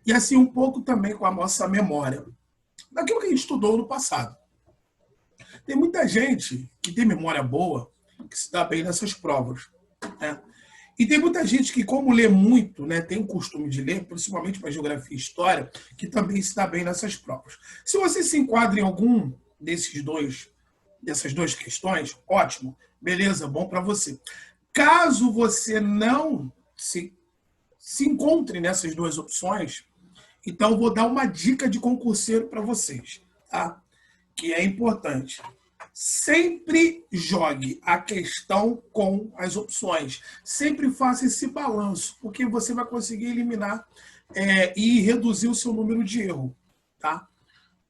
E assim um pouco também com a nossa memória, daquilo que a gente estudou no passado. Tem muita gente que tem memória boa, que se dá bem nessas provas, né? E tem muita gente que, como lê muito, né, tem o costume de ler, principalmente para geografia e história, que também se dá bem nessas provas. Se você se enquadra em algum dessas duas questões, ótimo, beleza, bom para você. Caso você não se encontre nessas duas opções, então vou dar uma dica de concurseiro para vocês, tá? Que é importante. Sempre jogue a questão com as opções. Sempre faça esse balanço, porque você vai conseguir eliminar e reduzir o seu número de erro. Tá?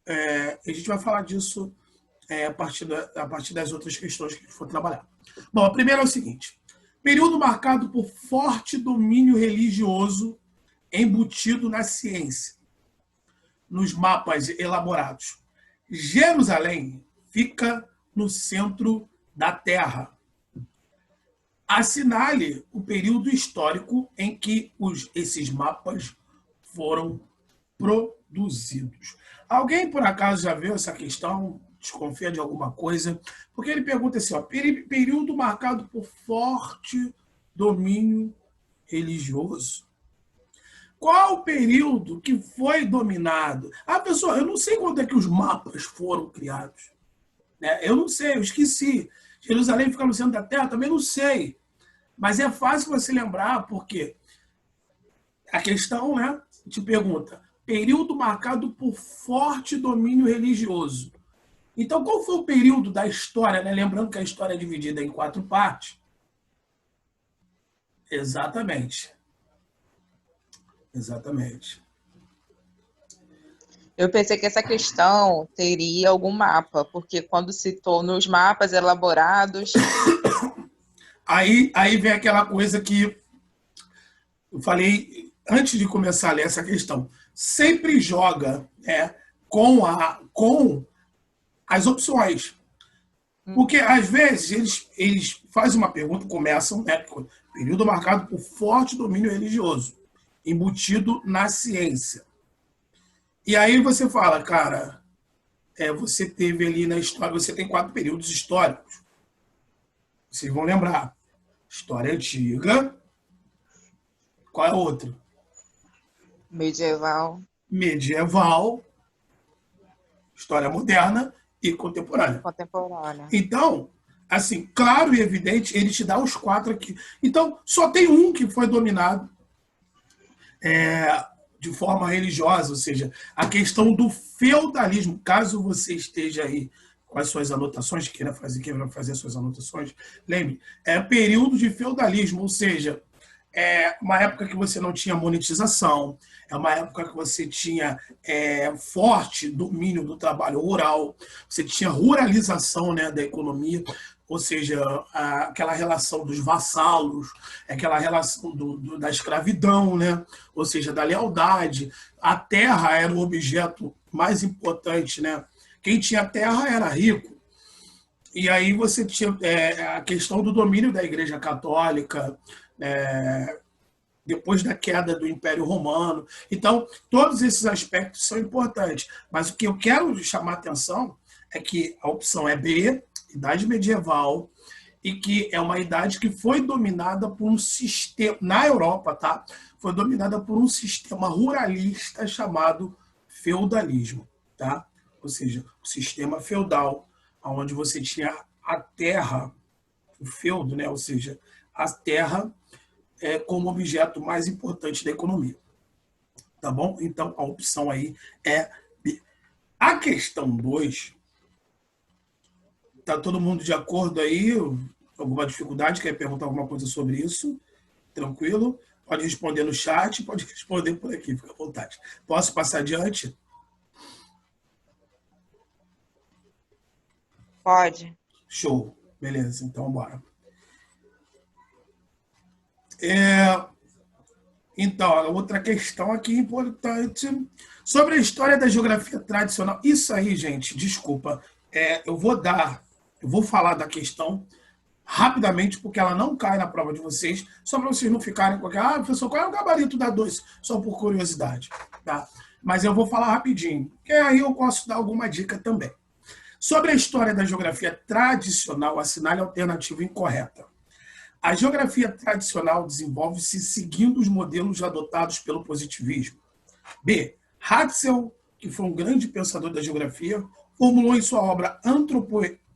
A gente vai falar disso a partir das outras questões que a gente for trabalhar. Bom, a primeira é o seguinte. Período marcado por forte domínio religioso embutido na ciência, nos mapas elaborados. Jerusalém fica no centro da Terra. Assinale o período histórico em que esses mapas foram produzidos. Alguém, por acaso, já viu essa questão? Desconfia de alguma coisa? Porque ele pergunta assim, ó, período marcado por forte domínio religioso. Qual o período que foi dominado? Pessoal, eu não sei quando é que os mapas foram criados. Eu não sei, eu esqueci. Jerusalém fica no centro da Terra, também não sei. Mas é fácil você lembrar, porque a questão, né, te pergunta, período marcado por forte domínio religioso. Então, qual foi o período da história, né? Lembrando que a história é dividida em 4 partes. Exatamente. Eu pensei que essa questão teria algum mapa, porque quando citou nos mapas elaborados... Aí vem aquela coisa que eu falei antes de começar a ler essa questão. Sempre joga com as opções. Porque, às vezes, eles fazem uma pergunta, começam, período marcado por forte domínio religioso, embutido na ciência. E aí você fala, cara, você teve ali na história, você tem 4 períodos históricos. Vocês vão lembrar. História antiga. Qual é o outro? Medieval. História moderna e contemporânea. Então, assim, claro e evidente, ele te dá os 4 aqui. Então, só tem um que foi dominado de forma religiosa, ou seja, a questão do feudalismo. Caso você esteja aí com as suas anotações, queira fazer as suas anotações, lembre, período de feudalismo, ou seja, uma época que você não tinha monetização, é uma época que você tinha forte domínio do trabalho rural, você tinha ruralização, né, da economia, ou seja, aquela relação dos vassalos, aquela relação da escravidão, né, ou seja, da lealdade. A terra era o objeto mais importante, né? Quem tinha terra era rico. E aí você tinha a questão do domínio da Igreja Católica, depois da queda do Império Romano. Então, todos esses aspectos são importantes. Mas o que eu quero chamar a atenção é que a opção é B, Idade Medieval, e que é uma idade que foi dominada por um sistema, na Europa, tá? Foi dominada por um sistema ruralista chamado feudalismo, tá? Ou seja, o sistema feudal, onde você tinha a terra, o feudo, né? Ou seja, a terra como objeto mais importante da economia. Tá bom? Então, a opção aí é B. A questão 2, tá todo mundo de acordo aí? Alguma dificuldade? Quer perguntar alguma coisa sobre isso? Tranquilo? Pode responder no chat, pode responder por aqui, fica à vontade. Posso passar adiante? Pode. Show. Beleza, então bora. Então, a outra questão aqui importante sobre a história da geografia tradicional. Isso aí, gente, desculpa. Eu vou falar da questão rapidamente, porque ela não cai na prova de vocês, só para vocês não ficarem com aquela, professor, qual é o gabarito da 2? Só por curiosidade. tá? Mas eu vou falar rapidinho, que aí eu posso dar alguma dica também. Sobre a história da geografia tradicional, assinale a alternativa incorreta. A geografia tradicional desenvolve-se seguindo os modelos adotados pelo positivismo. B. Hatzel, que foi um grande pensador da geografia, formulou em sua obra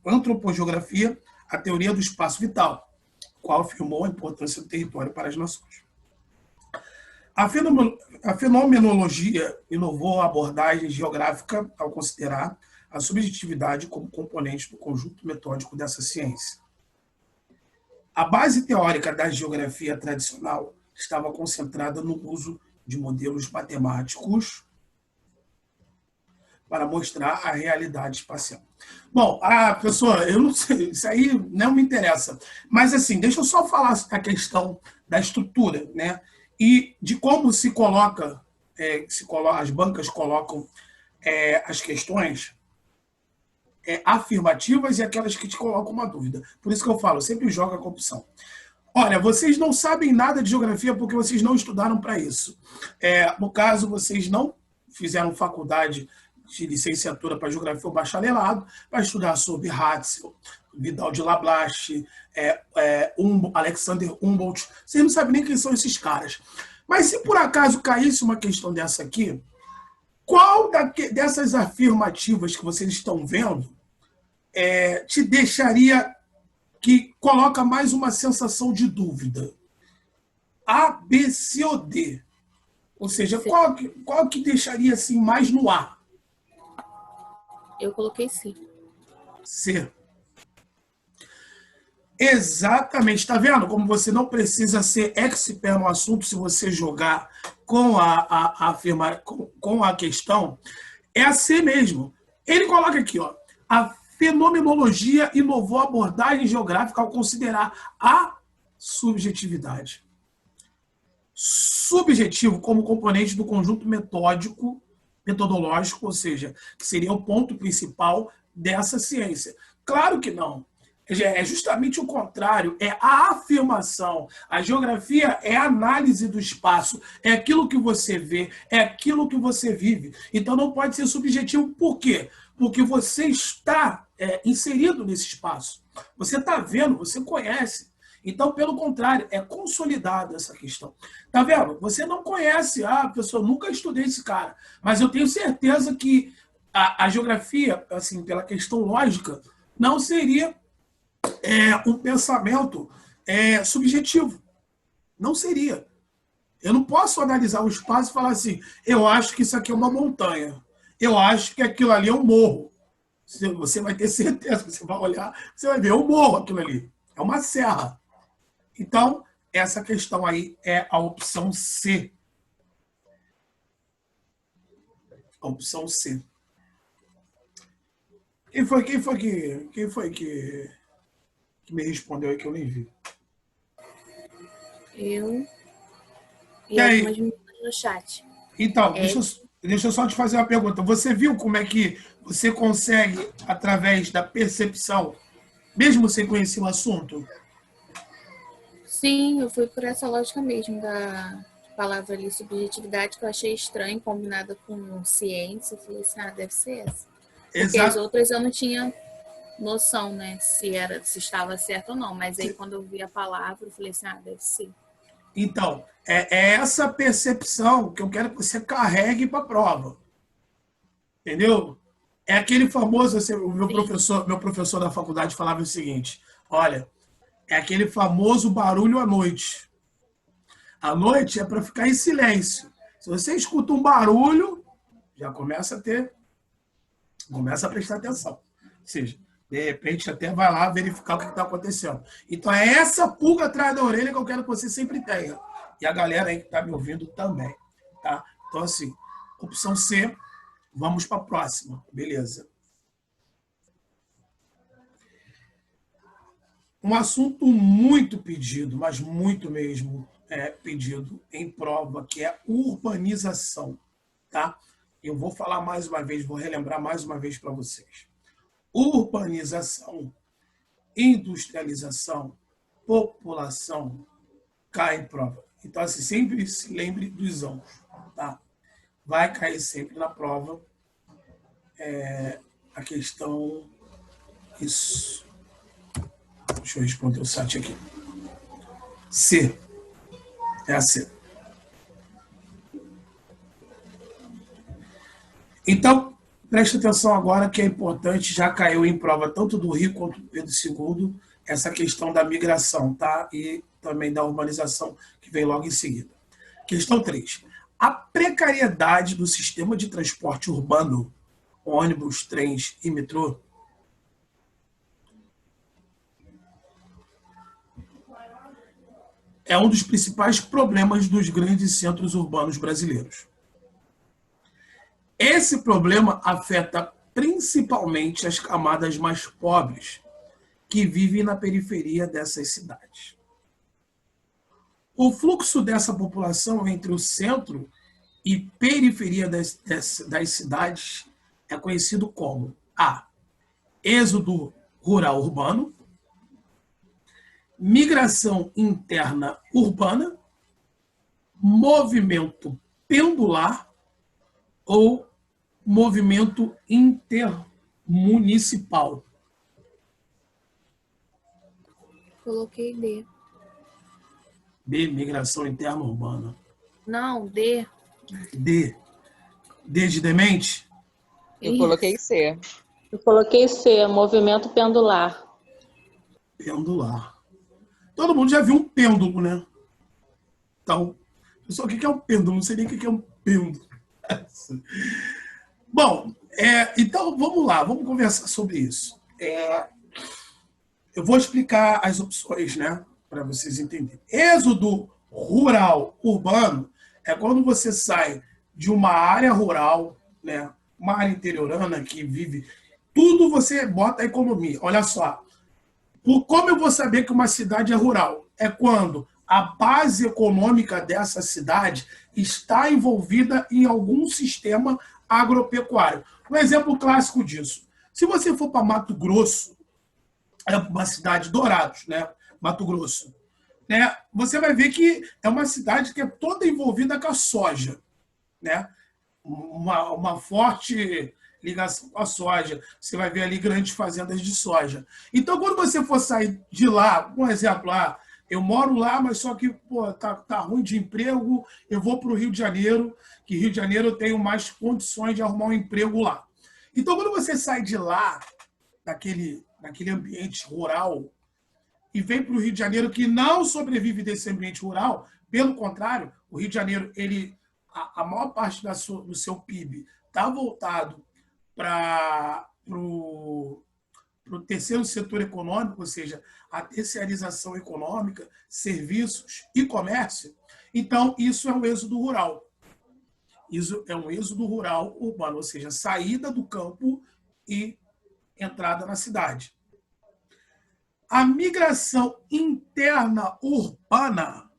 Antropogeografia a teoria do espaço vital, qual afirmou a importância do território para as nações. A fenomenologia inovou a abordagem geográfica ao considerar a subjetividade como componente do conjunto metódico dessa ciência. A base teórica da geografia tradicional estava concentrada no uso de modelos matemáticos para mostrar a realidade espacial. Bom, pessoa, eu não sei, isso aí não me interessa. Mas, assim, deixa eu só falar a questão da estrutura, né? E de como se coloca, as bancas colocam as questões afirmativas e aquelas que te colocam uma dúvida. Por isso que eu falo, sempre joga com opção. Olha, vocês não sabem nada de geografia porque vocês não estudaram para isso. No caso, vocês não fizeram faculdade de licenciatura para geografia ou bacharelado para estudar sobre Hatzel, Vidal de Lablache, Alexander Humboldt. Vocês não sabem nem quem são esses caras. Mas se por acaso caísse uma questão dessa aqui, qual dessas afirmativas que vocês estão vendo te deixaria que coloca mais uma sensação de dúvida? A, B, C ou D? Ou seja, qual que deixaria assim mais no ar? Eu coloquei C. C. Exatamente. Está vendo como você não precisa ser expert no assunto se você jogar com a questão? É a C mesmo. Ele coloca aqui, ó, a fenomenologia inovou a abordagem geográfica ao considerar a subjetividade. Subjetivo como componente do conjunto metodológico, ou seja, que seria o ponto principal dessa ciência. Claro que não. É justamente o contrário, é a afirmação. A geografia é a análise do espaço, é aquilo que você vê, é aquilo que você vive. Então não pode ser subjetivo. Por quê? Porque você está inserido nesse espaço. Você está vendo, você conhece. Então, pelo contrário, é consolidada essa questão. Tá vendo? Você não conhece, pessoa, nunca estudei esse cara, mas eu tenho certeza que a geografia, assim, pela questão lógica, não seria um pensamento subjetivo. Não seria. Eu não posso analisar o espaço e falar assim, eu acho que isso aqui é uma montanha. Eu acho que aquilo ali é um morro. Você vai ter certeza, você vai olhar, você vai ver, é um morro aquilo ali. É uma serra. Então, essa questão aí é a opção C. A opção C. Quem foi que me respondeu aí que eu nem vi? Eu e algumas meninas no chat. Então, deixa eu só te fazer uma pergunta. Você viu como é que você consegue, através da percepção, mesmo sem conhecer o assunto? Sim, eu fui por essa lógica mesmo da palavra ali, subjetividade, que eu achei estranho, combinada com ciência. Eu falei assim, deve ser essa. Porque as outras eu não tinha noção, né, se estava certo ou não. Mas aí, quando eu vi a palavra, eu falei assim, deve ser. Então, é essa percepção que eu quero que você carregue para a prova. Entendeu? É aquele famoso, o meu professor da faculdade falava o seguinte, olha, é aquele famoso barulho à noite. À noite é para ficar em silêncio. Se você escuta um barulho, já começa a prestar atenção. Ou seja, de repente até vai lá verificar o que está acontecendo. Então é essa pulga atrás da orelha que eu quero que você sempre tenha. E a galera aí que está me ouvindo também. Tá? Então, assim, opção C, vamos para a próxima. Beleza. Um assunto muito pedido, mas muito mesmo pedido em prova, que é urbanização. Tá? Eu vou falar mais uma vez, vou relembrar mais uma vez para vocês. Urbanização, industrialização, população, cai em prova. Então, assim, sempre se lembre dos anos. Tá? vai cair sempre na prova a questão... Isso. Deixa eu responder o chat aqui. C. É a C. Então, preste atenção agora que é importante, já caiu em prova tanto do Rio quanto do Pedro II, essa questão da migração, tá? E também da urbanização, que vem logo em seguida. Questão 3. A precariedade do sistema de transporte urbano, ônibus, trens e metrô, é um dos principais problemas dos grandes centros urbanos brasileiros. Esse problema afeta principalmente as camadas mais pobres, que vivem na periferia dessas cidades. O fluxo dessa população entre o centro e periferia das cidades é conhecido como A. Êxodo rural urbano, migração interna urbana, movimento pendular ou movimento intermunicipal. Coloquei D. B, migração interna urbana. Não, D. D. D de demente? Eu coloquei C. Eu coloquei C, movimento pendular. Pendular. Todo mundo já viu um pêndulo, né? Então, pessoal, o que é um pêndulo? Não sei nem o que é um pêndulo. Bom, então vamos lá, vamos conversar sobre isso. Eu vou explicar as opções, né? Para vocês entenderem. Êxodo rural urbano é quando você sai de uma área rural, né? Uma área interiorana que vive. Tudo você bota a economia. Olha só. Como eu vou saber que uma cidade é rural? É quando a base econômica dessa cidade está envolvida em algum sistema agropecuário. Um exemplo clássico disso. Se você for para Mato Grosso, é uma cidade Dourados, né? Mato Grosso, né? Você vai ver que é uma cidade que é toda envolvida com a soja, né? Uma forte ligação com a soja. Você vai ver ali grandes fazendas de soja. Então, quando você for sair de lá, um exemplo, eu moro lá, mas só que tá ruim de emprego, eu vou para o Rio de Janeiro, que Rio de Janeiro eu tenho mais condições de arrumar um emprego lá. Então, quando você sai de lá, daquele ambiente rural, e vem para o Rio de Janeiro, que não sobrevive desse ambiente rural, pelo contrário, o Rio de Janeiro, a maior parte do seu PIB está voltado para o terceiro setor econômico, ou seja, a terceirização econômica, serviços e comércio. Então, isso é um êxodo rural. Isso é um êxodo rural urbano, ou seja, saída do campo e entrada na cidade. A migração interna urbana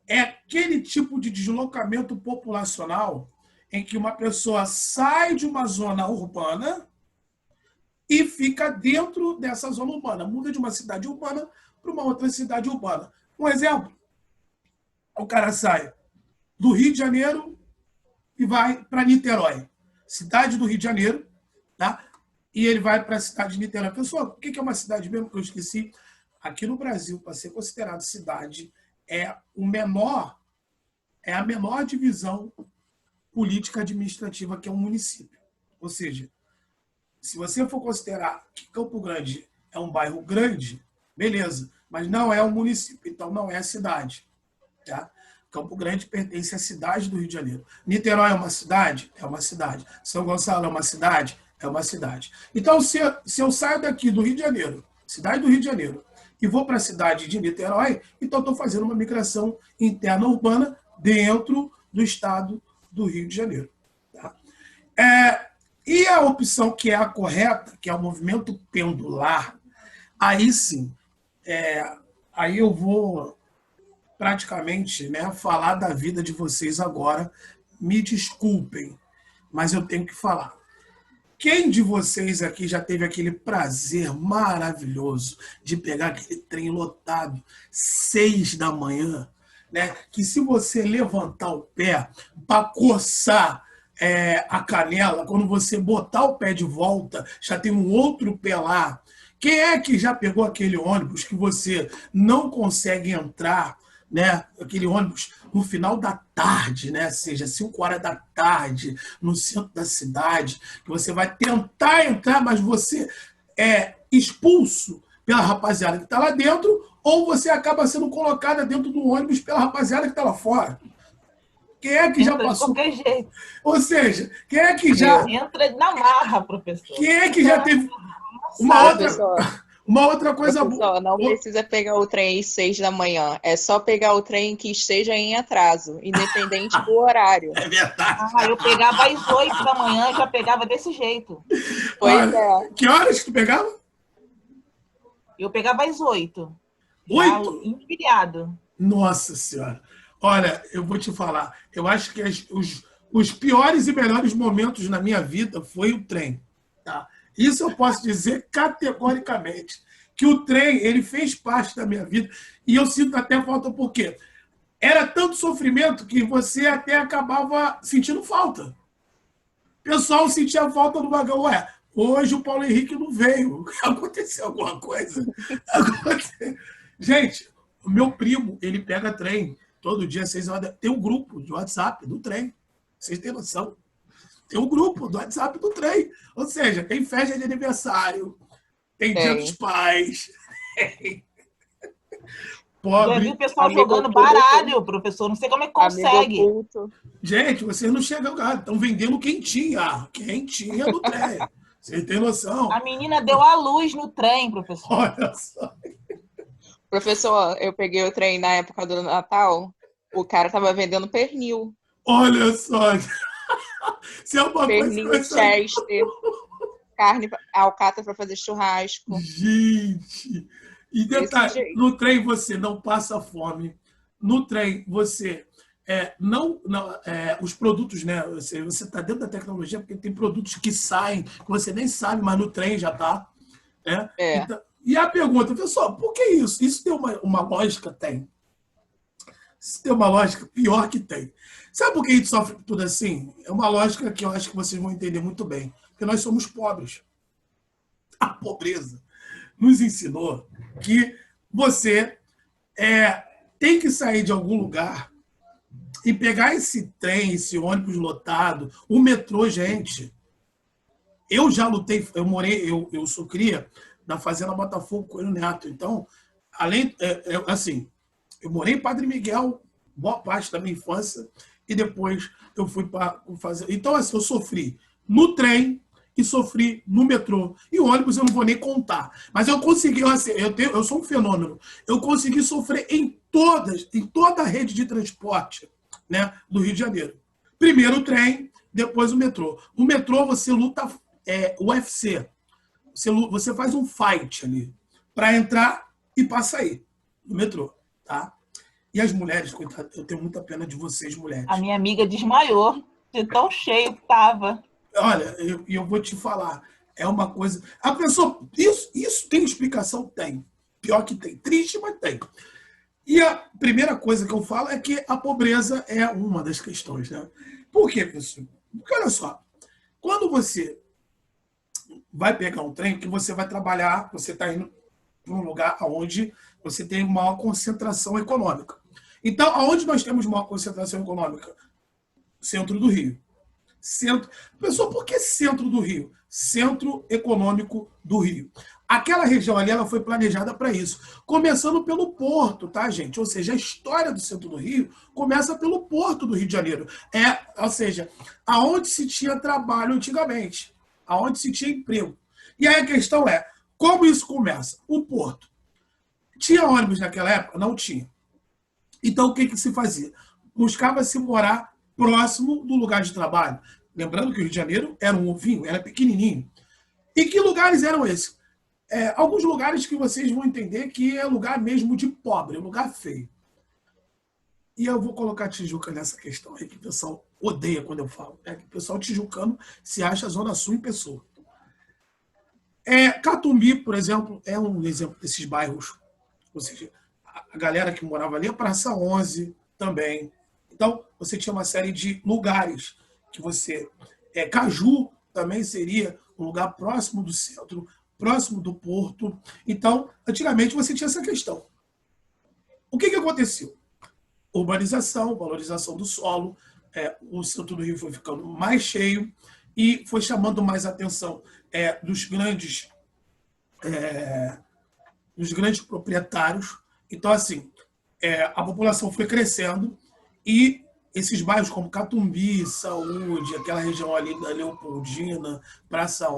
é aquele tipo de deslocamento populacional em que uma pessoa sai de uma zona urbana e fica dentro dessa zona urbana. Muda de uma cidade urbana para uma outra cidade urbana. Um exemplo, o cara sai do Rio de Janeiro e vai para Niterói, cidade do Rio de Janeiro, tá? E ele vai para a cidade de Niterói. Pessoal, o que é uma cidade mesmo que eu esqueci? Aqui no Brasil, para ser considerado cidade, é a menor divisão política administrativa que é um município. Ou seja, se você for considerar que Campo Grande é um bairro grande, beleza, mas não é um município, então não é a cidade. Tá? Campo Grande pertence à cidade do Rio de Janeiro. Niterói é uma cidade? É uma cidade. São Gonçalo é uma cidade? É uma cidade. Então, se eu saio daqui do Rio de Janeiro, cidade do Rio de Janeiro, e vou para a cidade de Niterói, então estou fazendo uma migração interna urbana dentro do estado do Rio de Janeiro. Tá? E a opção que é a correta, que é o movimento pendular, aí sim, aí eu vou praticamente, né, falar da vida de vocês agora. Me desculpem, mas eu tenho que falar. Quem de vocês aqui já teve aquele prazer maravilhoso de pegar aquele trem lotado, 6 da manhã, né? Que se você levantar o pé para coçar, a canela, quando você botar o pé de volta, já tem um outro pé lá. Quem é que já pegou aquele ônibus que você não consegue entrar, né? Aquele ônibus no final da tarde, né? Seja 5 horas da tarde, no centro da cidade, que você vai tentar entrar, mas você é expulso pela rapaziada que está lá dentro, ou você acaba sendo colocada dentro do ônibus pela rapaziada que está lá fora. Quem é que já Entra de passou? qualquer jeito. Ou seja, quem é que já. Entra na marra, professor. Quem é que já teve Professor, uma outra coisa professor, boa? não precisa pegar o trem às 6 da manhã. É só pegar o trem que esteja em atraso, independente do horário. É verdade. Eu pegava às 8 da manhã, já pegava desse jeito. Pois Olha, que horas que tu pegava? Eu pegava às 8. 8? Empilhado. Nossa Senhora. Olha, eu vou te falar. Eu acho que os piores e melhores momentos na minha vida foi o trem. Tá? Isso eu posso dizer categoricamente. Que o trem, ele fez parte da minha vida. E eu sinto até falta porque era tanto sofrimento que você até acabava sentindo falta. O pessoal sentia falta do vagão. Ué, hoje o Paulo Henrique não veio. Aconteceu alguma coisa? Gente, o meu primo, ele pega trem todo dia, 6 horas. Tem um grupo de WhatsApp do trem. Vocês têm noção? Tem um grupo do WhatsApp do trem. Ou seja, tem festa de aniversário, tem Dia dos Pais. Pobre. Já vi o pessoal Amigo jogando oculto. baralho, professor. Não sei como é que consegue. Amigo oculto. Gente, vocês não chegam lá. Estão vendendo quentinha. Quentinha do trem. Vocês têm noção? A menina deu a luz no trem, professor. Olha só. Professor, eu peguei o trem na época do Natal, o cara tava vendendo pernil. Olha só. Se é uma Pernil, coisa... chester, carne, alcatra para fazer churrasco. Gente! E detalhe, no trem você não passa fome. No trem você os produtos, né? Você está dentro da tecnologia porque tem produtos que saem que você nem sabe, mas no trem já está. Né? Então, e a pergunta, pessoal, por que isso? Isso tem uma lógica? Tem. Isso tem uma lógica pior que tem. Sabe por que a gente sofre tudo assim? É uma lógica que eu acho que vocês vão entender muito bem. Porque nós somos pobres. A pobreza nos ensinou que você tem que sair de algum lugar e pegar esse trem, esse ônibus lotado, o metrô, gente. Eu já lutei, eu sou cria da Fazenda Botafogo Coelho Neto. Então, eu morei em Padre Miguel boa parte da minha infância e depois eu fui para fazer. Então, assim, eu sofri no trem e sofri no metrô. E o ônibus eu não vou nem contar. Mas eu consegui, assim, eu sou um fenômeno. Eu consegui sofrer em toda a rede de transporte, né, do Rio de Janeiro. Primeiro o trem, depois o metrô. No metrô você luta UFC. Você faz um fight ali para entrar e para sair no metrô, tá? E as mulheres, coitadas, eu tenho muita pena de vocês, mulheres. A minha amiga desmaiou de tão cheio que estava. Olha, eu vou te falar, é uma coisa... A pessoa... Isso tem explicação? Tem. Pior que tem. Triste, mas tem. E a primeira coisa que eu falo é que a pobreza é uma das questões, né? Por quê, pessoal? Porque, olha só, quando você vai pegar um trem, que você vai trabalhar, você está indo para um lugar onde você tem maior concentração econômica. Então, aonde nós temos maior concentração econômica? Centro do Rio. Pessoal, por que centro do Rio? Centro econômico do Rio. Aquela região ali, ela foi planejada para isso. Começando pelo porto, tá, gente? Ou seja, a história do centro do Rio começa pelo porto do Rio de Janeiro. Ou seja, aonde se tinha trabalho antigamente. Aonde se tinha emprego. E aí a questão é, como isso começa? O porto. Tinha ônibus naquela época? Não tinha. Então, o que se fazia? Buscava-se morar próximo do lugar de trabalho. Lembrando que o Rio de Janeiro era um ovinho, era pequenininho. E que lugares eram esses? Alguns lugares que vocês vão entender que é lugar mesmo de pobre, lugar feio. E eu vou colocar Tijuca nessa questão aí, que o pessoal odeia quando eu falo. Que o pessoal tijucano se acha a Zona Sul em pessoa. Catumbi, por exemplo, é um exemplo desses bairros. Ou seja, a galera que morava ali, a Praça 11 também. Então, você tinha uma série de lugares que você... Caju também seria um lugar próximo do centro, próximo do porto. Então, antigamente você tinha essa questão. O que aconteceu? Urbanização, valorização do solo, o centro do Rio foi ficando mais cheio e foi chamando mais atenção dos grandes proprietários. Então, assim, a população foi crescendo e esses bairros como Catumbi, Saúde, aquela região ali da Leopoldina, Praça